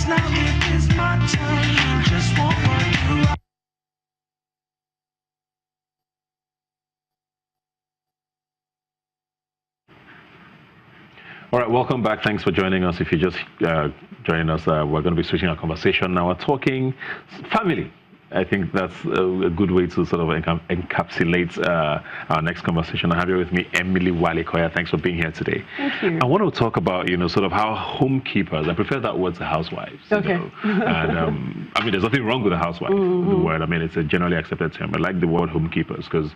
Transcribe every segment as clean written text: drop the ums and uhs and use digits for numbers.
now it is my turn. Just want what you All right, welcome back. Thanks for joining us. If you just joining us, we're going to be switching our conversation now. We're talking family. I think that's a good way to sort of encapsulate our next conversation. I have here with me Emily Wale-Koya. Thanks for being here today. Thank you. I want to talk about, sort of how homekeepers, I prefer that word to housewives. Okay. And I mean, there's nothing wrong with a housewife, the word. I mean, it's a generally accepted term. I like the word homekeepers because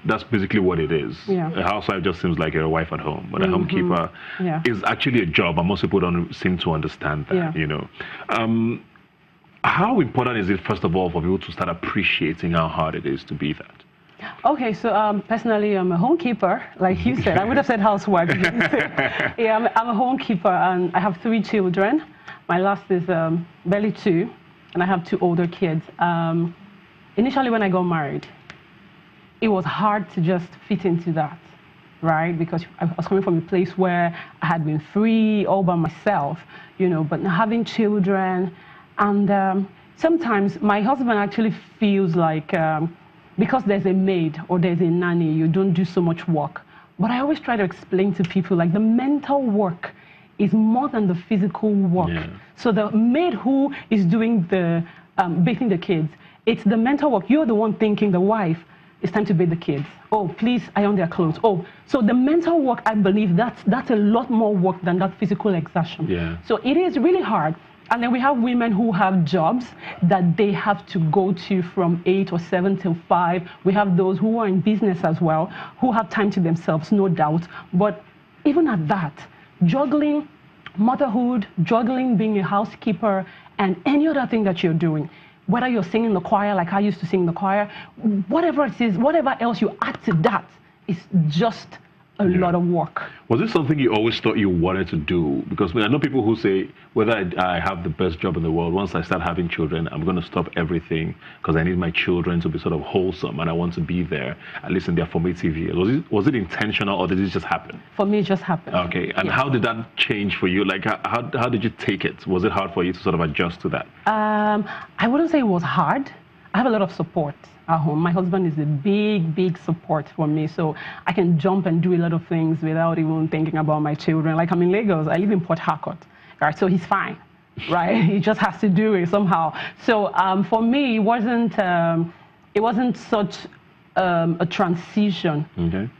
that's basically what it is. Yeah. A housewife just seems like you're a wife at home, but a homekeeper is actually a job, and most people don't seem to understand that, How important is it, first of all, for people to start appreciating how hard it is to be that? Okay, so personally, I'm a homekeeper, like you said. I would have said housewife. Yeah, I'm a homekeeper, and I have 3 children. My last is barely 2, and I have 2 older kids. Initially, when I got married, it was hard to just fit into that, right? Because I was coming from a place where I had been free all by myself, but now having children. And sometimes my husband actually feels like because there's a maid or there's a nanny, you don't do so much work. But I always try to explain to people, like, the mental work is more than the physical work. Yeah. So the maid who is doing the bathing the kids, it's the mental work. You're the one thinking, the wife, it's time to bathe the kids. Oh, please iron their clothes. Oh, so the mental work, I believe that's a lot more work than that physical exertion. Yeah. So it is really hard. And then we have women who have jobs that they have to go to from 8 or 7 till 5. We have those who are in business as well, who have time to themselves, no doubt. But even at that, juggling motherhood, juggling being a housekeeper, and any other thing that you're doing, whether you're singing the choir, like I used to sing the choir, whatever it is, whatever else you add to that, is just a lot of work. Was this something you always thought you wanted to do? Because I know people who say, whether I have the best job in the world, once I start having children, I'm going to stop everything because I need my children to be sort of wholesome and I want to be there, at least in their formative years. Was it intentional or did it just happen? For me, it just happened. Okay, and how did that change for you? Like, how did you take it? Was it hard for you to sort of adjust to that? I wouldn't say it was hard. I have a lot of support at home. My husband is a big support for me, so I can jump and do a lot of things without even thinking about my children. Like, I'm in Lagos, I live in Port Harcourt, right? So he's fine, right? He just has to do it somehow. So for me, it wasn't such a transition,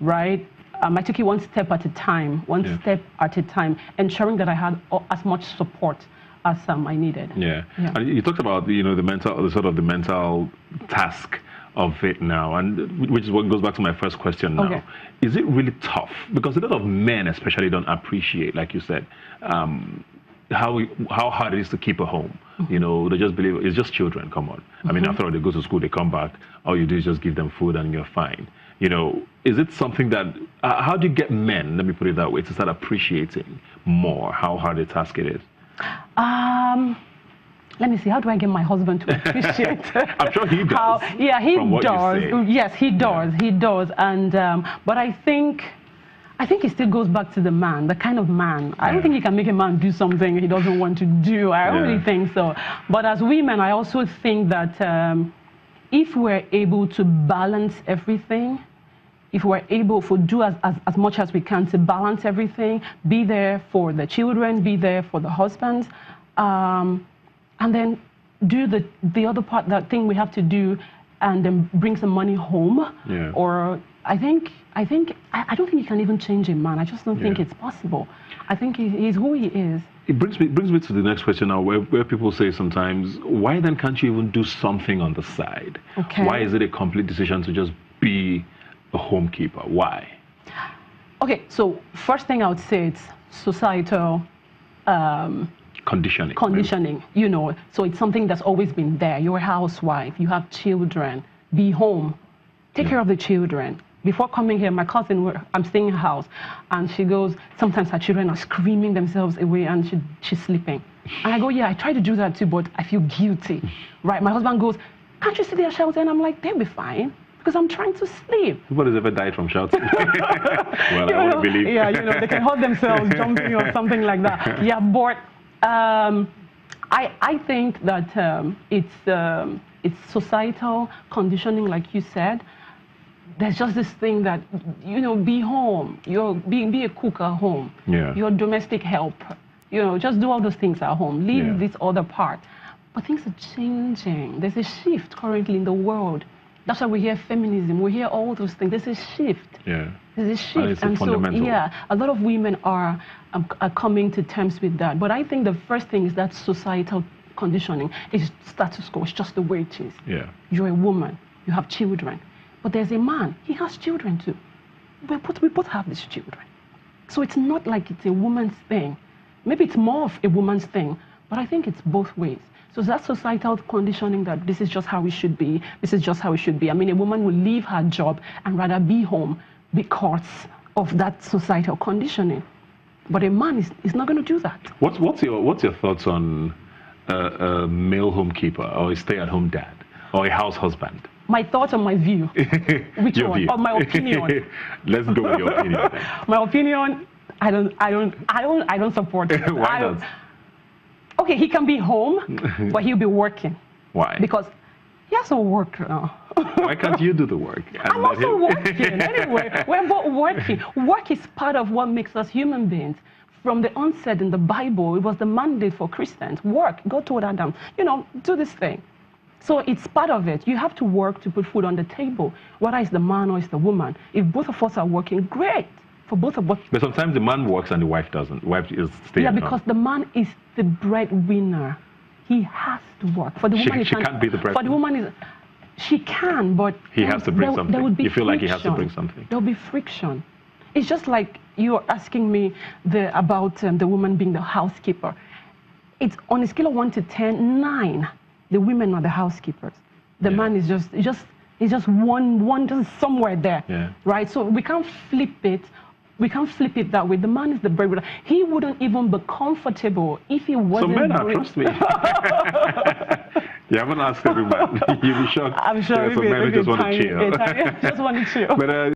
right? I took it one step at a time, step at a time, ensuring that I had as much support as I needed. Yeah. And you talked about the mental task of it now, and which is what goes back to my first question now. Okay. Is it really tough? Because a lot of men especially don't appreciate, like you said, how hard it is to keep a home. They just believe it's just children, come on. I mean, after all, they go to school, they come back, all you do is just give them food and you're fine. Is it something that, how do you get men, let me put it that way, to start appreciating more how hard a task it is? Let me see, how do I get my husband to appreciate I'm sure he does. Yeah, he does. Yes, he does. He does. And but I think it still goes back to the man, the kind of man. I don't think you can make a man do something he doesn't want to do. I don't really think so. But as women, I also think that if we're able to balance everything, if we're able to do as much as we can to balance everything, be there for the children, be there for the husbands, and then do the other part, that thing we have to do, and then bring some money home. Yeah. Or I don't think you can even change a man. I just don't think it's possible. I think he's who he is. It brings me to the next question now, where people say sometimes, why then can't you even do something on the side? Okay. Why is it a complete decision to just be a homekeeper? Why? Okay, so first thing I would say, it's societal conditioning. So it's something that's always been there. You're a housewife, you have children, be home, take care of the children. Before coming here, my cousin, I'm staying in her house, and she goes, sometimes her children are screaming themselves away and she's sleeping. And I go, yeah, I try to do that too, but I feel guilty, right? My husband goes, can't you see they're shouting? And I'm like, they'll be fine, because I'm trying to sleep. Nobody's ever died from shouting. Well, I wouldn't believe. Yeah, they can hold themselves jumping or something like that. Yeah, but I think that it's societal conditioning, like you said. There's just this thing that, be home. Be a cook at home. Yeah. You're a domestic help. Just do all those things at home. Leave this other part. But things are changing. There's a shift currently in the world. That's why we hear feminism. We hear all those things. There's a shift. Yeah. There's a shift. And so, a lot of women are coming to terms with that. But I think the first thing is that societal conditioning is status quo. It's just the way it is. Yeah. You're a woman. You have children. But there's a man. He has children too. We both have these children. So it's not like it's a woman's thing. Maybe it's more of a woman's thing, but I think it's both ways. So that societal conditioning that this is just how it should be, this is just how it should be. I mean, a woman will leave her job and rather be home because of that societal conditioning. But a man is not going to do that. What's your thoughts on a male homekeeper or a stay-at-home dad or a house husband? My thoughts on my view. Which your one? View. Or my opinion? Let's go with your opinion. Then. My opinion, I don't support it. Why not? Okay, he can be home, but he'll be working. Why? Because he has to work now. Why can't you do the work? I'm also working. Anyway, we're both working. Work is part of what makes us human beings. From the onset in the Bible, it was the mandate for Christians. Work. God told Adam, do this thing. So it's part of it. You have to work to put food on the table, whether it's the man or it's the woman. If both of us are working, great. For both of us. But sometimes the man works and the wife doesn't. The wife is staying at home. Because the man is the breadwinner. He has to work. For the woman, she can't be the breadwinner. For the woman, she can, but he has to bring something. There would be you feel friction. like he has to bring something. There'll be friction. It's just like you're asking me about the woman being the housekeeper. It's on a scale of 1 to 10, 9. The women are the housekeepers. The man is just one just somewhere there, right? So we can't flip it. We can't flip it that way. The man is the breadwinner. He wouldn't even be comfortable if he wasn't. So men are, trust me. You haven't asked every man. You'll be shocked. I'm sure. There are some men who just want to chill. Just want to chill. But,